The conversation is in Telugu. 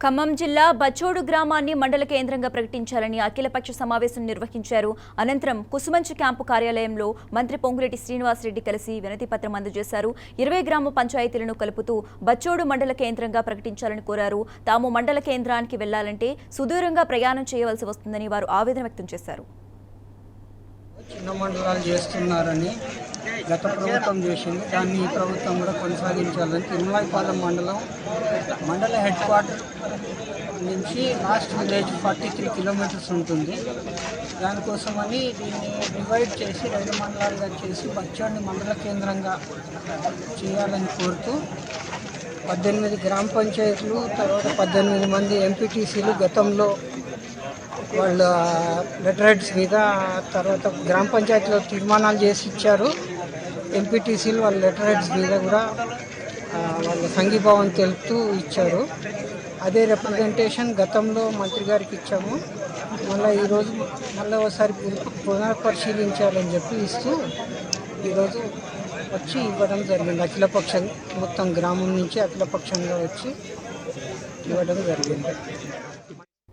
ఖమ్మం జిల్లా బచ్చోడు గ్రామాన్ని మండల కేంద్రంగా ప్రకటించాలని అఖిలపక్ష సమావేశం నిర్వహించారు. అనంతరం కుసుమంచి క్యాంపు కార్యాలయంలో మంత్రి పొంగులేటి శ్రీనివాసరెడ్డి కలిసి వినతిపత్రం అందజేశారు. 20 గ్రామ పంచాయతీలను కలుపుతూ బచ్చోడు మండల కేంద్రంగా ప్రకటించాలని కోరారు. తాము మండల కేంద్రానికి వెళ్లాలంటే సుదూరంగా ప్రయాణం చేయవలసి వస్తుందని వారు ఆవేదన వ్యక్తం చేశారు. చిన్న మండలాలు చేస్తున్నారని గత ప్రభుత్వం చేసింది. దాన్ని ఈ ప్రభుత్వం కూడా కొనసాగించాలని తిరుమలాయపాలెం మండల హెడ్ క్వార్టర్ నుంచి లాస్ట్ విలేజ్ 43 కిలోమీటర్స్ ఉంటుంది. దానికోసమని దీన్ని డివైడ్ చేసి 2 మండలాలుగా చేసి బచ్చోడిని మండల కేంద్రంగా చేయాలని కోరుతూ 18 గ్రామ పంచాయతీలు, తర్వాత 18 మంది ఎంపీటీసీలు గతంలో వాళ్ళ లెటర్ హెడ్స్ మీద, తర్వాత గ్రామ పంచాయతీలో తీర్మానాలు చేసి ఇచ్చారు. ఎంపీటీసీలు వాళ్ళ లెటర్ హెడ్స్ మీద కూడా వాళ్ళ సంఘీభావం తెలుపుతూ ఇచ్చారు. అదే రిప్రజెంటేషన్ గతంలో మంత్రి గారికి ఇచ్చాము. మళ్ళీ ఈరోజు ఒకసారి పునఃపరిశీలించాలని చెప్పి ఇస్తూ ఈరోజు వచ్చి ఇవ్వడం జరిగింది. అఖిలపక్షం మొత్తం గ్రామం నుంచి అఖిలపక్షంగా వచ్చి ఇవ్వడం జరిగింది.